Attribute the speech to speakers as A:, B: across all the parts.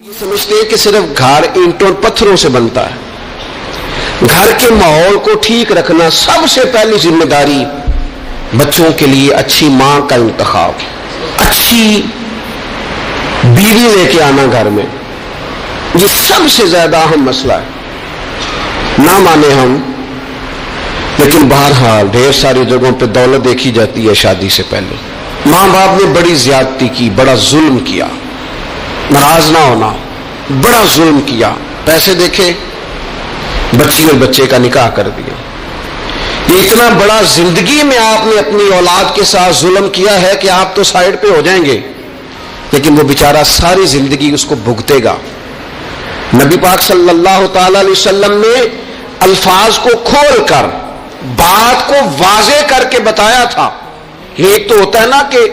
A: سمجھتے ہیں کہ صرف گھر اینٹوں اور پتھروں سے بنتا ہے۔ گھر کے ماحول کو ٹھیک رکھنا سب سے پہلی ذمہ داری بچوں کے لیے اچھی ماں کا انتخاب، اچھی بیوی لے کے آنا گھر میں، یہ سب سے زیادہ اہم مسئلہ ہے۔ نہ مانے ہم، لیکن بہرحال ڈھیر ساری جگہوں پہ دولت دیکھی جاتی ہے شادی سے پہلے۔ ماں باپ نے بڑی زیادتی کی، بڑا ظلم کیا، ناراض نہ ہونا، بڑا ظلم کیا، پیسے دیکھے بچی اور بچے کا نکاح کر دیا۔ یہ اتنا بڑا زندگی میں آپ نے اپنی اولاد کے ساتھ ظلم کیا ہے کہ آپ تو سائڈ پہ ہو جائیں گے، لیکن وہ بیچارہ ساری زندگی اس کو بھگتے گا۔ نبی پاک صلی اللہ تعالی علیہ وسلم نے الفاظ کو کھول کر بات کو واضح کر کے بتایا تھا۔ یہ ایک تو ہوتا ہے نا کہ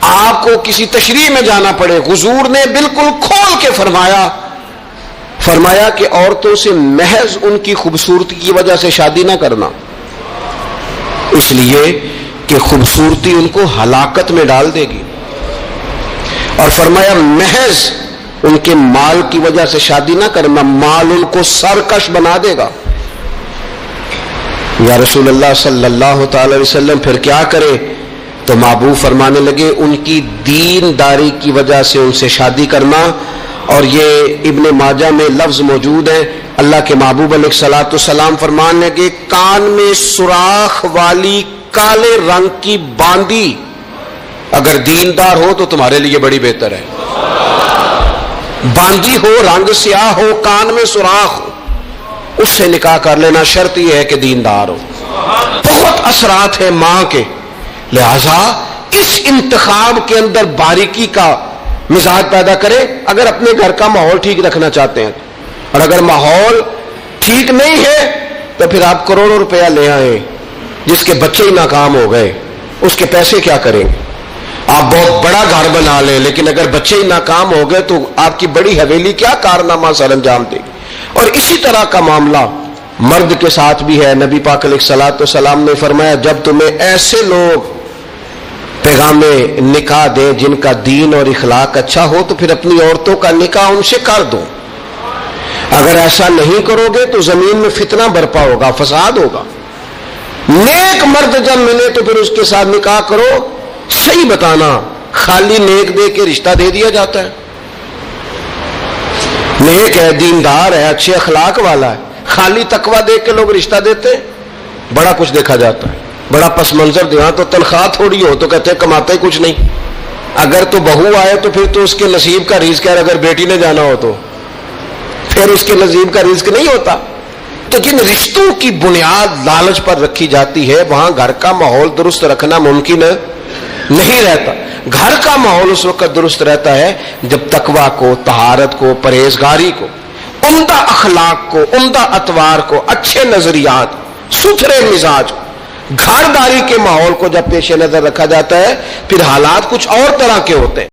A: آپ کو کسی تشریح میں جانا پڑے، حضور نے بالکل کھول کے فرمایا کہ عورتوں سے محض ان کی خوبصورتی کی وجہ سے شادی نہ کرنا، اس لیے کہ خوبصورتی ان کو ہلاکت میں ڈال دے گی، اور فرمایا محض ان کے مال کی وجہ سے شادی نہ کرنا، مال ان کو سرکش بنا دے گا۔ یا رسول اللہ صلی اللہ تعالی علیہ وسلم پھر کیا کرے؟ تو محبوب فرمانے لگے ان کی دینداری کی وجہ سے ان سے شادی کرنا۔ اور یہ ابن ماجہ میں لفظ موجود ہے، اللہ کے محبوب علیہ الصلوۃ والسلام فرمانے لگے کان میں سوراخ والی کالے رنگ کی باندی اگر دیندار ہو تو تمہارے لیے بڑی بہتر ہے۔ باندی ہو، رنگ سیاہ ہو، کان میں سوراخ ہو، اس سے نکاح کر لینا، شرط یہ ہے کہ دیندار ہو۔ بہت اثرات ہیں ماں کے، لہذا اس انتخاب کے اندر باریکی کا مزاج پیدا کرے۔ اگر اپنے گھر کا ماحول ٹھیک رکھنا چاہتے ہیں، اور اگر ماحول ٹھیک نہیں ہے تو پھر آپ کروڑوں روپیہ لے آئیں، جس کے بچے ہی ناکام ہو گئے، اس کے پیسے کیا کریں گے؟ آپ بہت بڑا گھر بنا لیں، لیکن اگر بچے ہی ناکام ہو گئے تو آپ کی بڑی حویلی کیا کارنامہ سر انجام دے گی؟ اور اسی طرح کا معاملہ مرد کے ساتھ بھی ہے۔ نبی پاک علیہ الصلوۃ والسلام نے فرمایا جب تمہیں ایسے لوگ پیغام نکاح دیں جن کا دین اور اخلاق اچھا ہو تو پھر اپنی عورتوں کا نکاح ان سے کر دو۔ اگر ایسا نہیں کرو گے تو زمین میں فتنہ برپا ہوگا، فساد ہوگا۔ نیک مرد جب ملے تو پھر اس کے ساتھ نکاح کرو۔ صحیح بتانا، خالی نیک دے کے رشتہ دے دیا جاتا ہے؟ نیک ہے، دیندار ہے، اچھے اخلاق والا ہے، خالی تقوی دے کے لوگ رشتہ دیتے ہیں؟ بڑا کچھ دیکھا جاتا ہے، بڑا پس منظر دینا، تو تنخواہ تھوڑی ہو تو کہتے ہیں کماتے ہی کچھ نہیں۔ اگر تو بہو آئے تو پھر تو اس کے نصیب کا رزق ہے، اگر بیٹی نے جانا ہو تو پھر اس کے نصیب کا رزق نہیں ہوتا۔ تو جن رشتوں کی بنیاد لالچ پر رکھی جاتی ہے وہاں گھر کا ماحول درست رکھنا ممکن نہیں رہتا۔ گھر کا ماحول اس وقت درست رہتا ہے جب تقوی کو، طہارت کو، پرہیزگاری کو، عمدہ اخلاق کو، عمدہ اطوار کو، اچھے نظریات، ستھرے مزاج، گھرداری کے ماحول کو جب پیش نظر رکھا جاتا ہے، پھر حالات کچھ اور طرح کے ہوتے ہیں۔